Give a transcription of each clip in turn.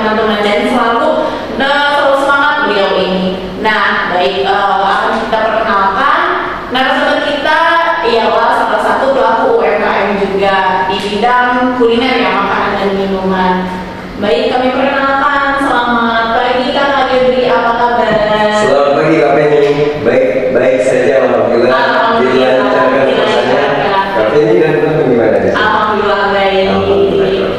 teman-teman, dan selalu semangat beliau ini. Nah, baik, akan kita perkenalkan narasumber kita ialah salah satu pelaku UMKM juga di bidang kuliner ya, makanan dan minuman. Baik, kami perkenalkan, selamat pagi Kak Gebri, apa kabar? Selamat pagi Kak Penny, baik saja alhamdulillah. Dilancarkan puasanya. Kak Penny dan teman gimana nih? Alhamdulillah baik.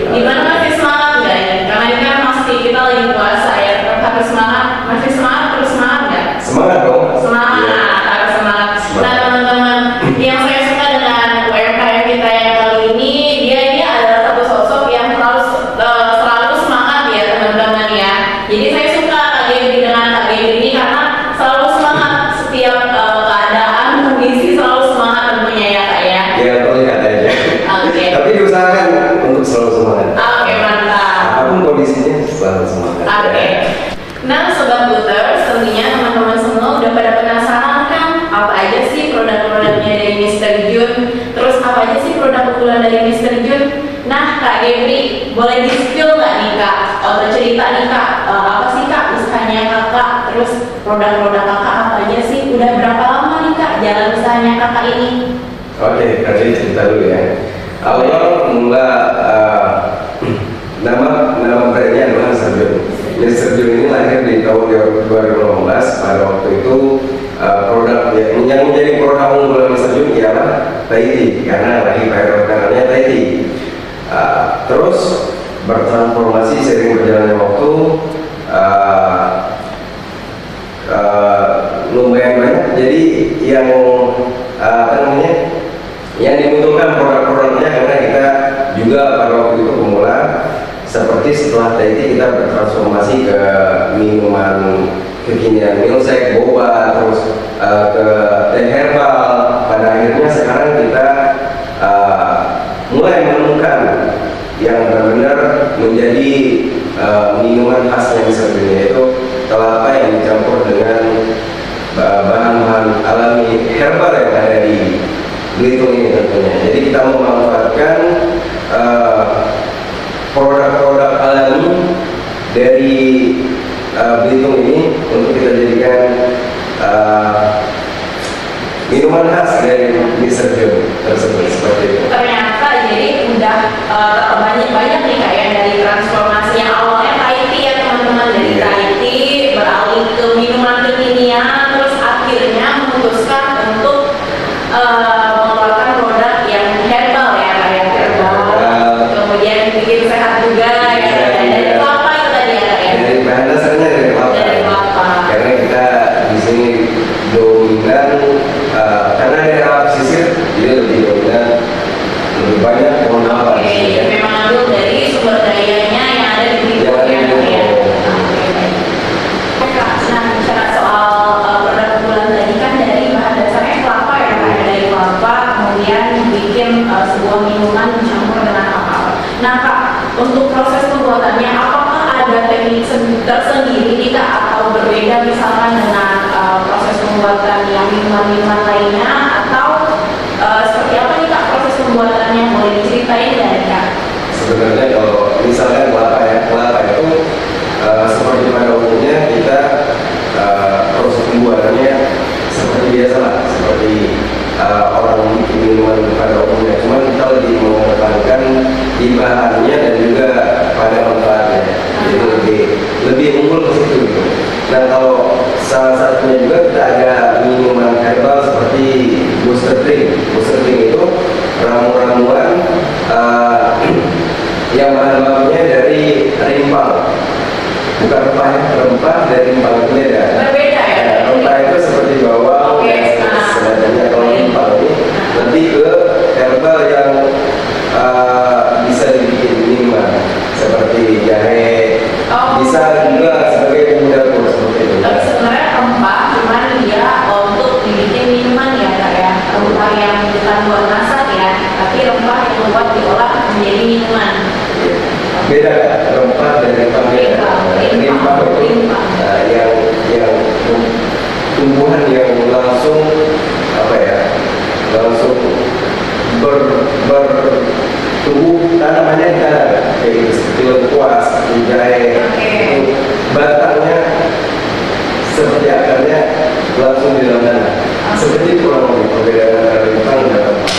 Gimana, masih semangat nggak ya? Karena ini kan masih kita lagi puasa ya, tetap harus semangat. Masih semangat, terus semangat nggak? Semangat dong. Semangat, Ya. harus semangat. Nah teman-teman, yang saya suka dengan UMKM kita yang kali ini, dia ini adalah satu sosok yang selalu semangat ya teman-teman ya. Jadi saya suka Kak Gebri dengan Kak Gebri ini karena selalu semangat setiap keadaan, kondisi selalu semangat tentunya ya Kak ya. Ya terlihat aja. Oke. Tapi diusahakan untuk selalu semangat. Oke, mantap. Apapun kondisinya selalu semangat. Oke. Ya. Nah, Sobat Booters, tentunya teman-teman semua udah pada penasaran kan apa aja sih produk-produknya dari Mr. Jun? Terus apa aja sih produk unggulan dari Mr. Jun? Nah, Kak Gebri, boleh di-spill nggak nih Kak? Atau cerita nih Kak, apa sih Kak usahanya Kakak? Terus produk-produk Kakak apa aja sih? Udah berapa lama nih Kak jalan usahanya Kakak ini? Oke, kasih cerita dulu ya. Awal mula nama brandnya adalah Mr. Jun. Mr. Jun ini lahir di tahun 2018. Pada waktu itu produk yang menjadi produk unggulan Mr. Jun ialah Thai tea, karena lagi viral-viralnya Thai tea. Terus bertransformasi seiring berjalannya waktu, lumayan banyak. Jadi yang yang dibutuhkan produk-produknya, karena kita juga pada waktu itu pemula. Seperti setelah Thai tea kita bertransformasi ke minuman kekinian, milkshake, boba, terus ke teh herbal. Pada akhirnya sekarang kita mulai menemukan yang benar-benar menjadi minuman khasnya Mr. Jun, yaitu kelapa yang dicampur dengan bahan-bahan alami herbal yang ada di Belitung ini tentunya. Jadi kita memanfaatkan produk-produk alami dari Belitung ini untuk kita jadikan minuman khas dari Mr. Jun tersebut, seperti itu. Ternyata jadi udah banyak nih Kak ya, dari transformasi yang awalnya Thai tea ya teman-teman, dari Thai tea beralih ke minuman kekinian, terus akhirnya memutuskan untuk mengeluarkan produk yang herbal ya, kayak herbal, kemudian bikin sehat juga ya, dari kelapa itu tadi ya Kak ya. Dari bahan dasarnya dari kelapa. Dari kelapa. Karena kita di sini dominan karena daerah pesisir, jadi lebih dominan, lebih banyak pohon kelapa di sini, ya. Memang ambil dari sumber dayanya yang ada di Belitung ya Kak ya. Kak, nah bicara soal produk unggulan tadi kan dari bahan dasarnya kelapa ya Kak, dari kelapa kemudian bikin sebuah minuman dicampur dengan apa-apa. Nah Kak, untuk proses pembuatannya apakah ada teknik tersendiri nih Kak, atau berbeda misalkan dengan proses pembuatan yang minuman-minuman lainnya, atau seperti apa nih Kak proses pembuatannya, boleh diceritain nggak Kak? Sebenarnya kalau misalkan kelapa itu seperti pada umumnya kita proses pembuatannya seperti biasa lah, seperti orang bikin minuman pada umumnya. Cuman kita lebih mengedepankan di bahannya dan juga pada manfaatnya. Jadi lebih unggul ke situ gitu. Nah kalau salah satunya juga kita ada minuman herbal seperti booster drink. Booster drink itu ramuan-ramuan yang bahan bakunya dari rimpang, bukan rempah dari rimpang itu beda. Berbeda ya? Rempah itu seperti bawang, sebenarnya kalau rimpang ini lebih ke herbal yang bisa dibikin minuman seperti jahe, bisa juga sebagai bumbu dapur seperti itu. Tapi sebenarnya rempah cuman dia untuk dibikin minuman ya Kak ya, rempah yang bukan buat masak ya, tapi rempah yang buat diolah menjadi minuman. Beda kan? Rempah dan rimpang beda. Rimpang itu yang tumbuhan yang langsung langsung bertumbuh tanamannya di tanah. kayak gitu, seperti lengkuas, seperti jahe. Itu batangnya seperti akarnya langsung di dalam tanah. Seperti itu kurang lebih perbedaan antara rimpang dan rempah.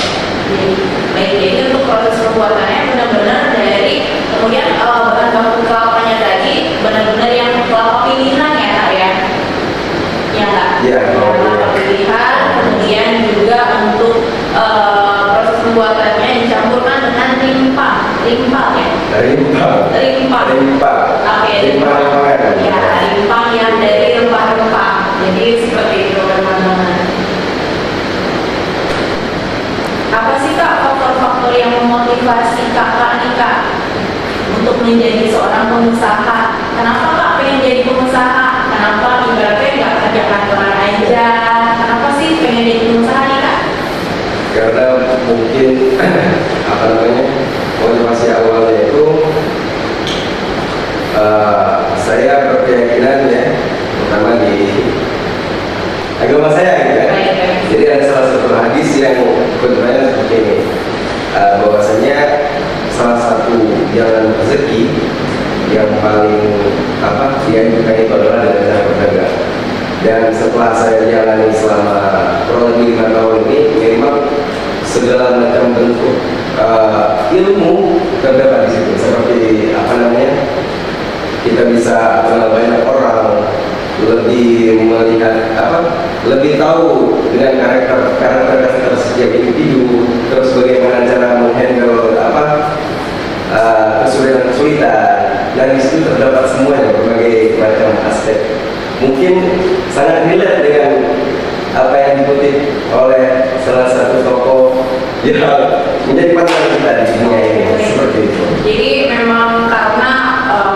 Jadi untuk proses pembuatannya benar-benar dari kemudian bahan baku kelapanya tadi benar-benar yang kelapa pilihan ya kak ya? Ya nggak? Iya. Kelapa pilihan, kemudian juga untuk proses pembuatannya dicampurkan dengan rimpang ya? Rimpang. Oke, Rimpang. Ya, rimpang yang dari rempah-rempah. Jadi seperti itu teman-teman. Apa sih kak faktor-faktor yang memotivasi kakak nih kak untuk menjadi seorang pengusaha? Kenapa kak pengen jadi pengusaha? Kenapa ibaratnya nggak kerja kantoran aja? Kenapa sih pengen jadi pengusaha nih kak? Karena mungkin apa namanya, motivasi awalnya itu saya berkeyakinan ya, terutama di agama saya gitu ya. Jadi ada salah satu hadis yang bentuknya seperti ini, bahwasanya salah satu jalan rezeki yang paling dianjurkan itu adalah dengan cara berdagang. Dan setelah saya jalani selama kurang lebih 5 tahun ini, memang segala macam bentuk ilmu terdapat di situ. Seperti kita bisa kenal banyak orang, lebih melihat lebih tahu dengan karakter setiap individu, terus bagaimana cara menghandle kesulitan, dan di situ terdapat semuanya, berbagai macam aspek. Mungkin sangat relate dengan apa yang dikutip oleh salah satu tokoh yang menjadi panutan kita di dunia ini, seperti itu. Jadi memang karena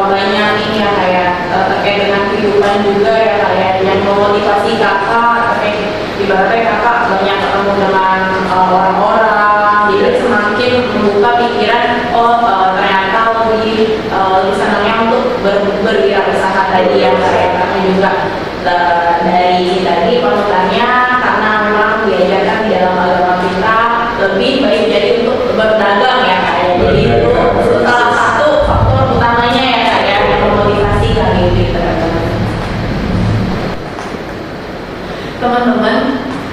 banyak ini ya kayak terkait dengan kehidupan juga ya kayak yang memotivasi kakak, terkait ibaratnya kakak banyak ketemu dengan orang-orang, jadi semakin membuka pikiran ternyata lebih senangnya untuk berwirausaha tadi ya kayak kakak juga dari tadi panutannya karena memang diajarkan di dalam agama kita lebih baik jadi untuk berdagang ya kayak jadi itu salah satu faktor utamanya ya kayak yang memotivasi kami gitu teman-teman.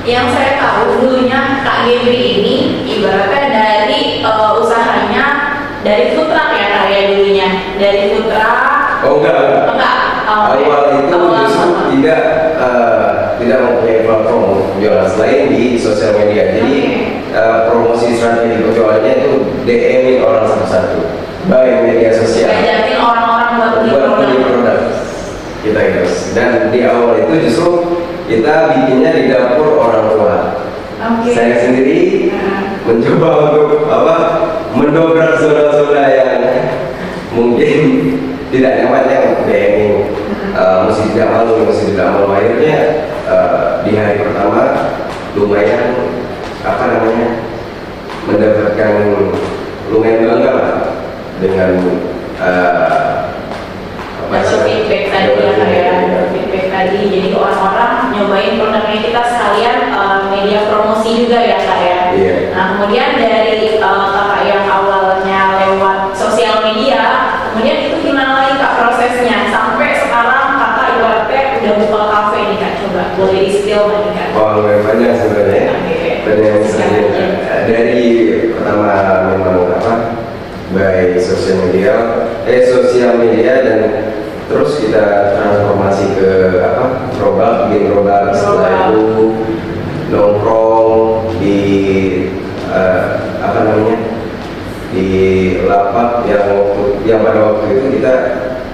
Yang saya tahu dulunya Kak Gebri ini ibaratnya dari usahanya dari food truck ya kayak dulunya dari food truck. Enggak. Awal itu justru tidak mempunyai platform jualan selain di sosial media. Jadi promosi strategi penjualannya itu DM-in orang satu-satu, baik media sosial. Ngajakin orang-orang buat beli produk kita itu. Dan di awal itu justru kita bikinnya di dapur orang tua. Saya sendiri mencoba untuk mendobrak zona-zona yang mungkin tidak nyamannya untuk DM-in. Mesti tidak malu. Akhirnya di hari pertama lumayan mendapatkan lumayan bangga lah dengan feedback tadi ya kayak feedback tadi. Jadi orang-orang nyobain produknya kita sekalian media promosi juga ya kayak. Iya. Nah kemudian dari kakak yang awalnya lewat sosial media, kemudian itu gimana lagi kak prosesnya sampai sekarang kakak ibaratnya udah buka kafe nih kak, coba boleh di spill nggak nih kak? Lumayan banyak sebenarnya. Dari pertama memang by sosial media dan terus kita transformasi ke bikin gerobak, setelah itu nongkrong di di lapak yang pada waktu itu kita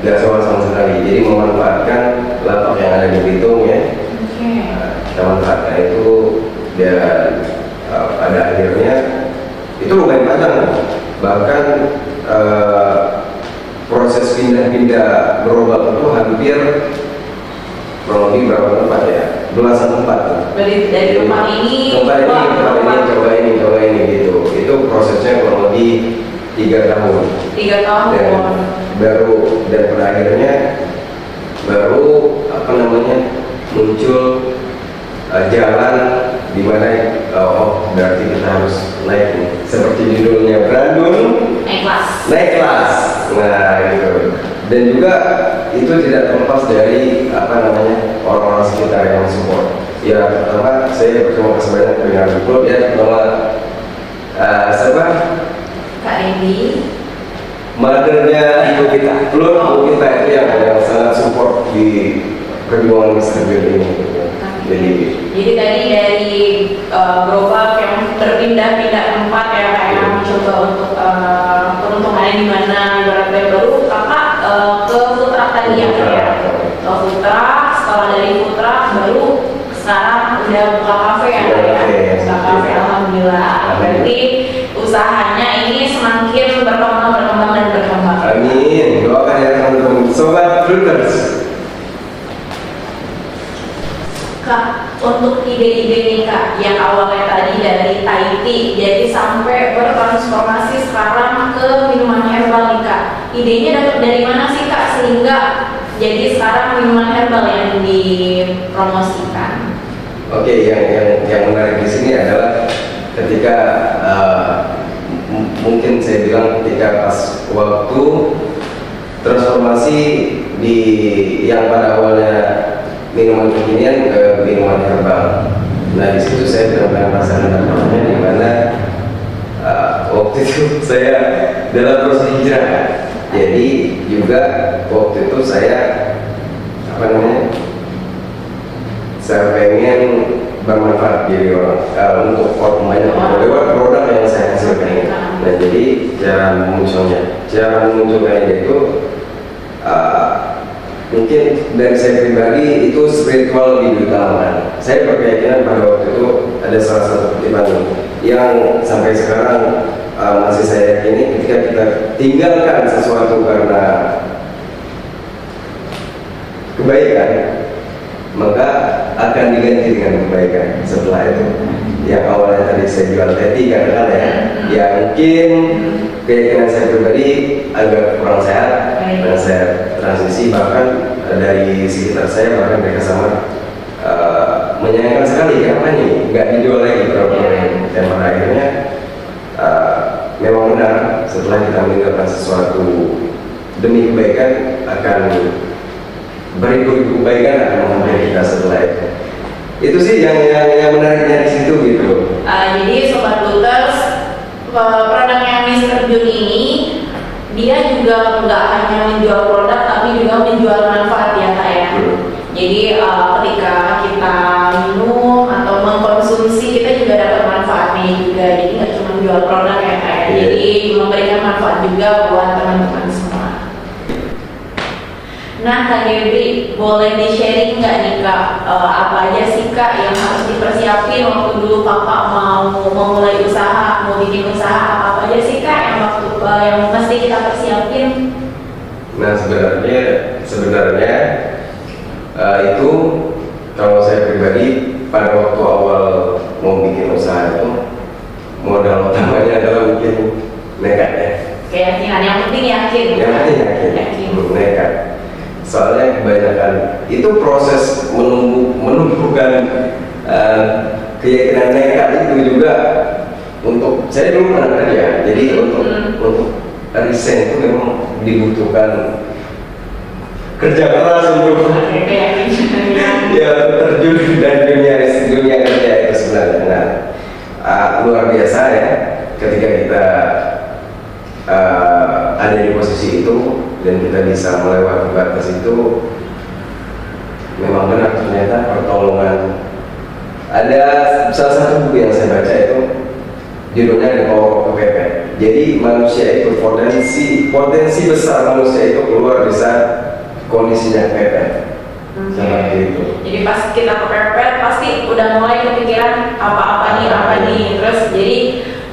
nggak sama sekali, jadi memanfaatkan lapak yang ada di Bitung ya. Kita manfaatkan itu dan pada akhirnya itu lumayan panjang, bahkan proses pindah-pindah gerobak itu hampir kurang lebih berapa tempat ya, belasan tempat. Dari tempat ini coba ini gitu. Itu prosesnya kurang lebih 3 tahun. 3 tahun. Dan pada akhirnya baru muncul jalan di mana berarti kita harus naik nih. Seperti judulnya Brandon naik kelas. Dan juga itu tidak terlepas dari orang-orang sekitar yang support. Ya pertama saya berterima kasih banyak dengan klub ya, pertama siapa? Kak Dendi. Mothernya ibu kita, klub ibu kita itu yang sangat support di perjuangan Mr. Bill ini. Jadi tadi dari gerobak yang berpindah-pindah tempat ya kayak mencoba untuk peruntungannya di mana berapa baru kakak ke food truck tadi ya kayak ke food truck, setelah dari food truck baru sekarang udah buka kafe ya kayak buka kafe, alhamdulillah. Berarti usahanya ini semakin berkembang dan berkembang. Amin, doakan ya teman-teman sobat Fruiters. Kak, untuk ide-ide nih Kak, yang awalnya tadi dari Thai tea, jadi sampai bertransformasi sekarang ke minuman herbal nih Kak. Idenya dapat dari mana sih Kak sehingga jadi sekarang minuman herbal yang dipromosikan? Oke, yang menarik di sini adalah ketika mungkin saya bilang ketika pas waktu transformasi di yang pada awalnya minuman kekinian ke minuman herbal. Nah di situ saya benar-benar merasakan dampaknya di mana waktu itu saya dalam proses hijrah. Jadi juga waktu itu saya saya pengen bermanfaat jadi orang untuk orang banyak lewat produk yang saya hasilkan. Nah jadi cara munculnya itu mungkin dari saya pribadi itu spiritual lebih utama. Saya berkeyakinan pada waktu itu ada salah satu pertimbangan yang sampai sekarang masih saya yakini ketika kita tinggalkan sesuatu karena kebaikan, maka akan diganti dengan kebaikan setelah itu. Yang awalnya tadi saya jual teti katakan ya mungkin keyakinan saya pribadi agak kurang sehat dan saya transisi, bahkan dari sekitar saya bahkan mereka sama menyayangkan sekali kenapa nih nggak dijual lagi produknya. Dan pada akhirnya memang benar setelah kita meninggalkan sesuatu demi kebaikan akan beribu-ribu kebaikan akan menghampiri kita setelah itu. Itu sih yang menariknya di situ gitu. Jadi sobat Fruiters, produknya Mr. Jun ini dia juga nggak hanya menjual produk tapi juga menjual manfaat ya Kak ya. Jadi ketika kita minum atau mengkonsumsi kita juga dapat manfaatnya juga. Jadi nggak cuma menjual produk ya Kak ya. Jadi memberikan manfaat juga buat teman-teman semua. Nah Kak Gebri, boleh di-sharing nggak nih Kak, apa aja sih Kak yang harus dipersiapin waktu dulu Kakak mau memulai usaha, mau bikin usaha, apa aja sih Kak yang mesti kita persiapin? Nah sebenarnya itu kalau saya pribadi pada waktu awal mau bikin usaha itu modal utamanya adalah mungkin nekat ya. Keyakinan, yang penting yakin. Yang penting yakin. Nekat. Soalnya kebanyakan itu proses menumbuhkan keyakinan nekat itu juga untuk saya dulu pernah kerja. Jadi untuk resign itu memang dibutuhkan kerja keras untuk ya terjun dari dunia kerja itu sebenarnya. Nah, luar biasa ya ketika kita ada di posisi itu dan kita bisa melewati batas itu. Memang benar ternyata pertolongan. Ada salah satu buku yang saya baca itu judulnya The Power of Kepepet. Jadi manusia itu potensi besar manusia itu keluar di saat kondisinya kepepet. Seperti itu. Jadi pas kita kepepet pasti udah mulai kepikiran apa nih, terus jadi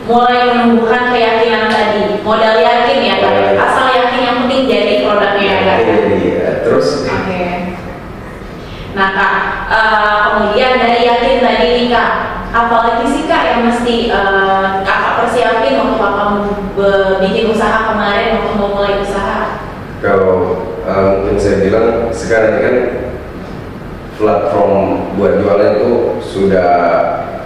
mulai menumbuhkan keyakinan tadi, modal yakin ya Kak, asal yakin yang penting jadi produknya ya Kak. Terus. Oke. Nah Kak, kemudian dari yakin tadi nih Kak, apalagi sih Kak yang mesti Kakak persiapin untuk Kakak bikin usaha kemarin, untuk memulai usaha? Kalau mungkin saya bilang sekarang kan platform buat jualan itu sudah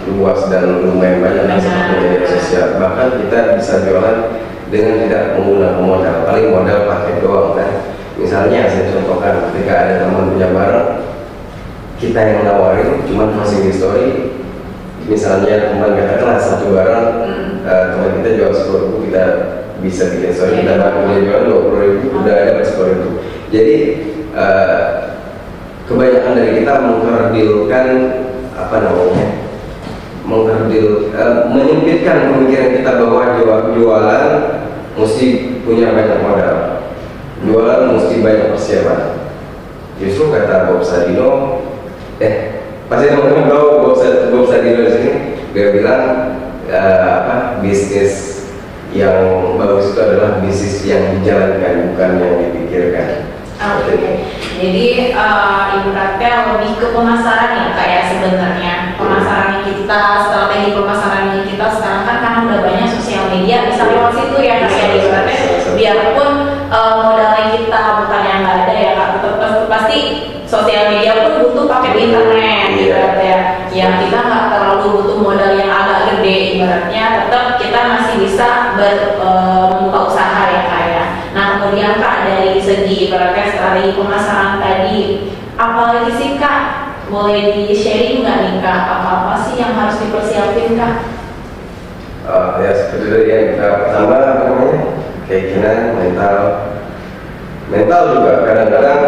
luas dan lumayan banyak seperti media sosial. Bahkan kita bisa jualan dengan tidak menggunakan modal, paling modal paket doang kan. Misalnya saya contohkan ketika ada teman punya barang, kita yang nawarin cuma posting di story. Misalnya teman katakanlah satu barang, teman kita jual 10.000, kita bisa bikin story, kita bantu dia jual 20.000, udah ada 10.000. Jadi kebanyakan dari kita mengkerdilkan apa namanya, menyempitkan pemikiran kita bahwa jualan mesti punya banyak modal, jualan mesti banyak persiapan. Justru kata Bob Sadino, pasti teman-teman tahu Bob Sadino di sini, dia bilang bisnis yang bagus itu adalah bisnis yang dijalankan, bukan yang dipikirkan. Oke. Jadi ibaratnya lebih ke pemasaran ya kayak sebenarnya pemasaran kita, strategi pemasaran kita sekarang kan karena udah banyak sosial media bisa lewat situ ya kayak ibaratnya biarpun modalnya kita bukan yang nggak ada ya Kak, tetap pasti sosial media pun butuh pakai internet ibaratnya ya, kita nggak terlalu butuh modal yang agak gede, ibaratnya tetap kita masih bisa membuka usaha ya Kak ya. Nah kemudian Kak dari segi ibaratnya strategi pemasaran tadi, apalagi sih Kak, boleh di sharing nggak nih Kak, apa sih yang harus dipersiapin Kak? Ya seperti itu ya, pertama apa namanya, keyakinan, mental juga kadang-kadang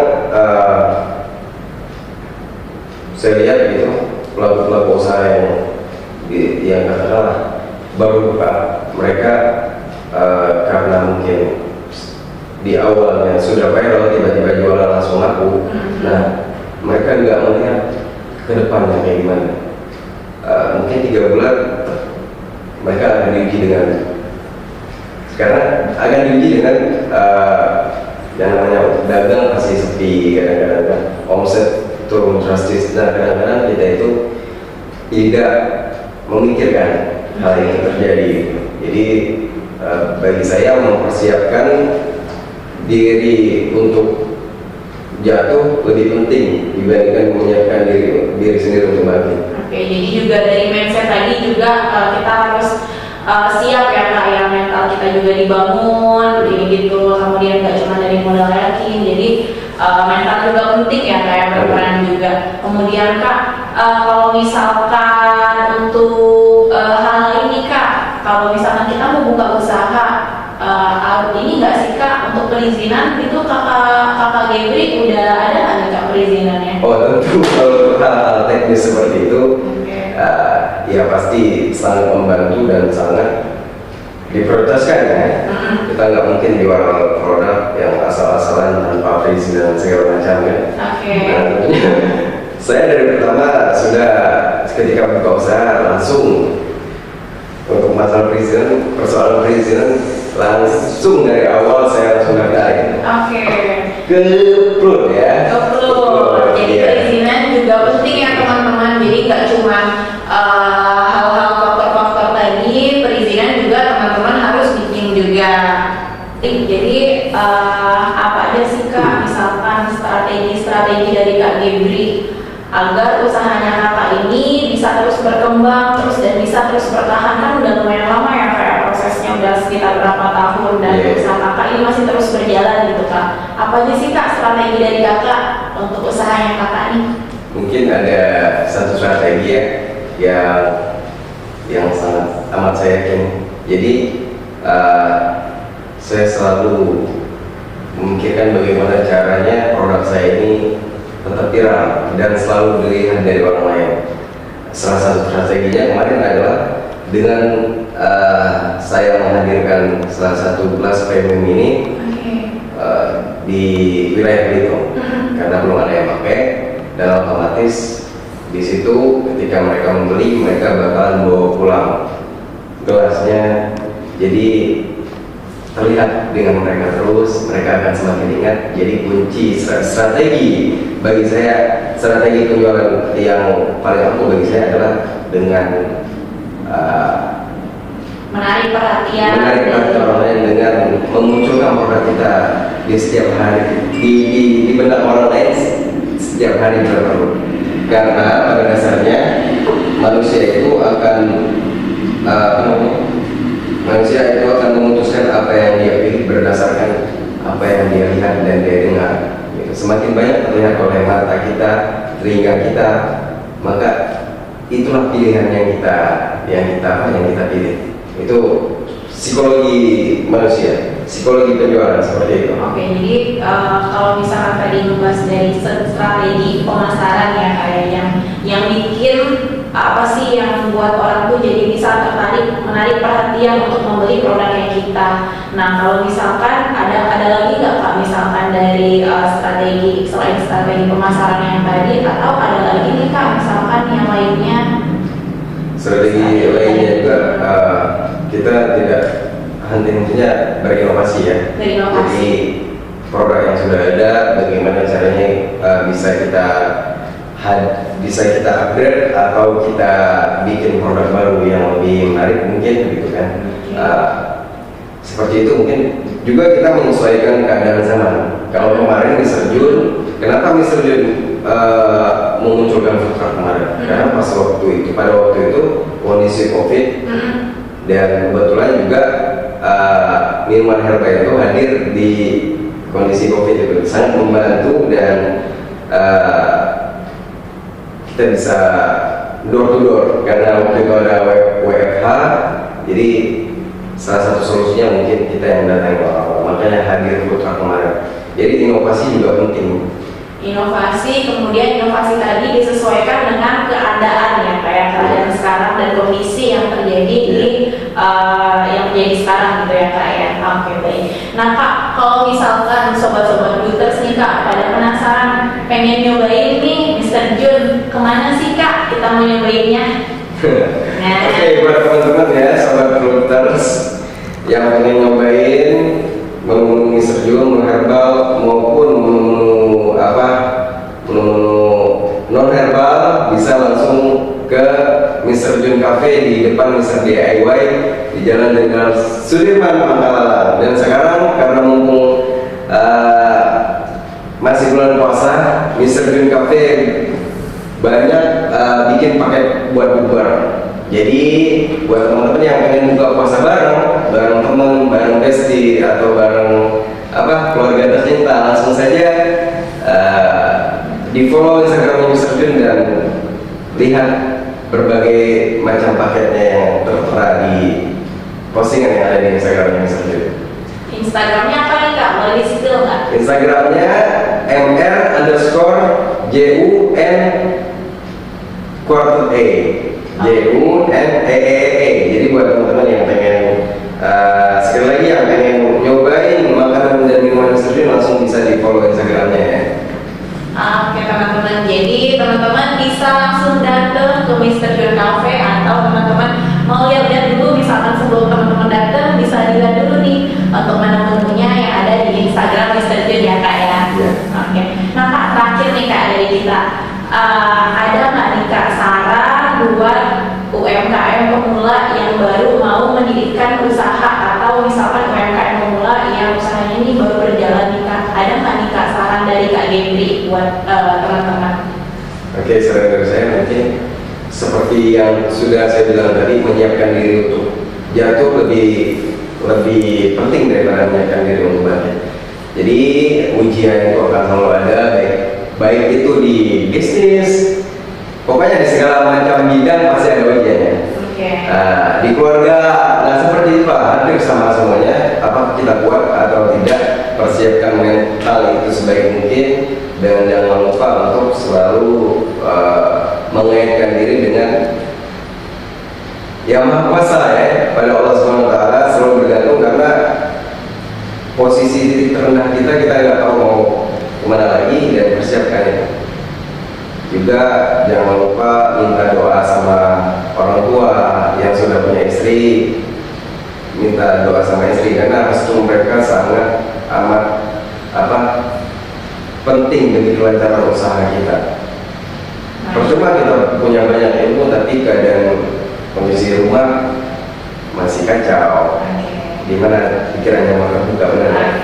saya lihat gitu pelaku-pelaku usaha yang katakanlah baru buka, mereka karena mungkin di awalnya sudah viral tiba-tiba jualan langsung laku. Nah mereka nggak melihat ke depannya kayak gimana. Mungkin 3 bulan mereka akan diuji dengan, sekarang akan diuji dengan yang namanya dagang pasti sepi, kadang-kadang kan omset turun drastis. Nah kadang-kadang kita itu tidak memikirkan hal yang terjadi. Jadi bagi saya mempersiapkan diri untuk jatuh lebih penting dibandingkan menyiapkan diri sendiri untuk mati. Oke, jadi juga dari mindset tadi juga kita harus siap ya Kak ya, mental kita juga dibangun gitu, kemudian nggak cuma dari modal yakin, jadi mental juga penting ya Kak, yang berperan juga. Kemudian Kak, kalau misalkan untuk hal ini Kak, kalau misalkan kita mau buka usaha, ini nggak sih Kak untuk perizinan itu kakak Gebri udah ada nggak nih Kak perizinannya? Oh tentu, kalau hal-hal teknis seperti itu ya pasti sangat membantu dan sangat diprioritaskan ya. Kita nggak mungkin jual produk yang asal-asalan tanpa perizinan segala macam ya. Nah tentunya saya dari pertama sudah ketika buka usaha langsung untuk masalah perizinan, persoalan perizinan langsung dari awal saya langsung daftarin. Keplot ya. Keplot. Jadi perizinan juga penting ya teman-teman. Jadi nggak cuma hal-hal faktor-faktor tadi, perizinan juga teman-teman harus bikin juga. Jadi apa aja sih Kak, misalkan strategi dari Kak Gebri agar usahanya Kakak ini bisa terus berkembang dan bisa terus bertahan, kan udah lumayan lama ya kayak prosesnya udah sekitar berapa tahun dan usaha Kakak ini masih terus berjalan gitu Kak. Apa aja sih Kak strategi dari Kakak untuk usahanya Kakak ini? Mungkin ada satu strategi ya yang sangat amat saya yakin. Jadi saya selalu memikirkan bagaimana caranya produk saya ini tetap viral dan selalu dilihat dari orang lain. Salah satu strateginya kemarin adalah dengan saya menghadirkan salah satu kelas premium ini di wilayah Belitung karena belum ada yang pakai, dan otomatis di situ ketika mereka membeli mereka bakalan bawa pulang gelasnya, jadi terlihat dengan mereka terus, mereka akan semakin ingat. Jadi kunci strategi bagi saya, strategi penjualan yang paling ampuh bagi saya adalah dengan menarik perhatian orang lain, dengan memunculkan produk kita di setiap hari di benak orang lain setiap hari berperlu. Karena pada dasarnya manusia itu akan memutuskan apa yang dia pilih berdasarkan apa yang dia lihat dan dia dengar. semakin banyak terlihat oleh mata kita, telinga kita, maka itulah pilihan yang kita pilih. Itu psikologi manusia, psikologi penjualan seperti itu. Oke, jadi kalau misalkan tadi membahas dari strategi pemasaran ya, kayak yang bikin apa sih yang membuat orang tuh jadi bisa menarik perhatian untuk membeli produknya kita. Nah, kalau misalkan ada lagi nggak Kak, misalkan dari strategi selain strategi pemasaran yang tadi, atau ada lagi nih Kak, misalkan yang lainnya? Strategi lainnya juga kita tidak henti-hentinya berinovasi ya. Berinovasi. Jadi produk yang sudah ada, bagaimana caranya bisa kita upgrade atau kita bikin produk baru yang lebih menarik mungkin gitu kan. Seperti itu mungkin juga kita menyesuaikan keadaan zaman. Kalau kemarin Mr. Jun, kenapa Mr. Jun memunculkan food truck kemarin? Karena pada waktu itu kondisi COVID dan kebetulan juga minuman herbal itu hadir di kondisi COVID itu sangat membantu dan kita bisa door to door karena waktu itu ada WFH, jadi salah satu solusinya mungkin kita yang datang ke orang, makanya hadir food truck kemarin. Jadi inovasi juga penting. Inovasi, kemudian inovasi tadi disesuaikan dengan keadaan ya, kayak keadaan sekarang dan kondisi yang terjadi di yang terjadi sekarang gitu ya Kak ya. Oke, baik. Nah Kak, kalau misalkan sobat-sobat Dooters nih Kak pada penasaran pengen nyobain nih Mr. Jun, kemana sih Kak kita mau nyobainnya? Nah. Oke, buat teman-teman ya, sobat Dooters yang pengen nyobain menu Mr. Jun, menu herbal maupun menu non herbal, bisa langsung ke Mr. Jun Cafe di depan Mr. DIY di Jalan Jenderal Sudirman, Pangkalan. Dan sekarang karena mumpung masih bulan puasa, Mr. Jun Cafe banyak bikin paket buat bukber. Jadi buat teman-teman yang pengen buka puasa bareng teman, bareng besti atau bareng keluarga tercinta, langsung saja di follow Instagramnya Mr. Jun dan lihat berbagai macam paketnya yang tertera di postingan yang ada di Instagramnya Mr. Jun. Instagramnya apa nih Kak? Boleh di-spill nggak? Instagramnya MR_JUN_JUNEE. Jadi buat teman-teman yang pengen sekali lagi yang pengen nyobain makanan dan minuman Mr. Jun, langsung bisa di follow Instagramnya ya. Oke teman-teman, jadi teman-teman bisa langsung datang ke Mr. Jun Cafe, atau teman-teman mau lihat dulu, misalkan sebelum teman-teman datang bisa dilihat dulu nih untuk menu-menunya yang ada di Instagram Mr. Jun ya Kak ya. Oke. Nah Kak, terakhir nih Kak dari kita, ada nggak nih Kak saran buat UMKM pemula yang baru mau mendirikan usaha, atau misalkan UMKM pemula yang usahanya ini baru berjalan nih Kak, ada nggak nih Kak saran dari Kak Gendri buat teman-teman? Oke, saran dari saya mungkin seperti yang sudah saya bilang tadi, menyiapkan diri untuk jatuh lebih penting daripada menyiapkan diri untuk bangkit. Jadi ujian itu akan selalu ada, baik itu di bisnis, pokoknya di segala macam bidang pasti ada ujiannya. Di keluarga, nah seperti itulah, hadir sama semuanya. Apakah kita kuat atau tidak, persiapkan mental itu sebaik mungkin, dan jangan lupa untuk selalu mengaitkan diri dengan Yang Maha Kuasa ya, pada Allah SWT selalu bergantung, karena posisi titik terendah kita nggak tahu mau kemana lagi, dan persiapkan itu. Juga jangan lupa minta doa sama orang tua yang sudah punya istri, minta doa sama istri, karena restu mereka sangat amat penting bagi kelancaran usaha kita. Percuma kita punya banyak ilmu tapi keadaan kondisi rumah masih kacau, dimana pikirannya mau terbuka, benar kan?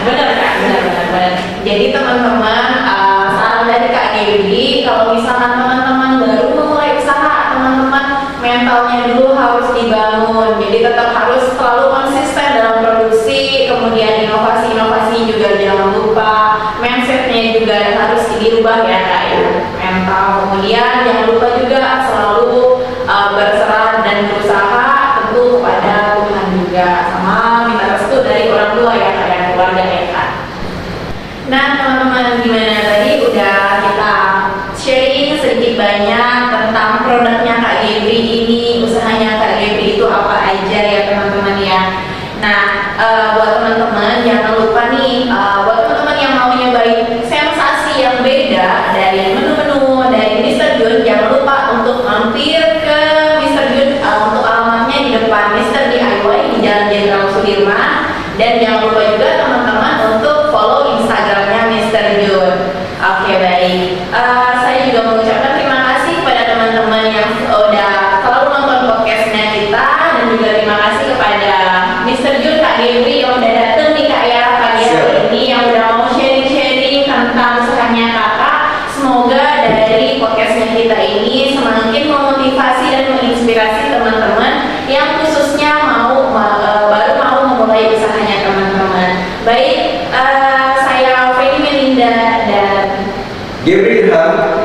Benar Kak, benar. Jadi teman-teman, saran dari Kak Gendri, kalau misalkan teman-teman baru memulai usaha, teman-teman mentalnya dulu harus dibangun. Jadi tetap harus selalu konsisten dalam produksi, kemudian inovasi juga jangan lupa. juga yang harus dirubah ya kak ya, mental. Kemudian jangan lupa juga selalu berserah dan berusaha tentu kepada Tuhan juga, sama minta restu dari orang tua ya kak dan keluarga ya kak. Nah teman-teman, gimana tadi udah kita sharing sedikit banyak tentang produknya Kak Gebri ini, usahanya Kak Gebri itu apa aja ya teman-teman ya. Nah buat teman-teman jangan lupa nih, buat teman-teman yang mau nyobain sensasi yang beda dari menu-menu dari Mr. Jun, jangan lupa untuk mampir ke Mr. Jun, untuk alamatnya di depan Mr. DIY di Jalan Jenderal Sudirman. Dan jangan lupa juga teman-teman untuk follow Instagramnya Mr. Jun. Oke baik, saya juga mengucapkan terima kasih kepada teman-teman yang udah selalu nonton podcastnya kita, dan juga terima kasih kepada Mr. Jun, Kak Gebri yang udah dateng nih kak ya pagi hari ini, yang udah mau sharing-sharing tentang usahanya kakak. Semoga dari podcastnya kita ini semakin memotivasi dan menginspirasi teman-teman yang khususnya baru mau memulai usahanya teman-teman. Baik, saya Feni Melinda dan Gebri Ilham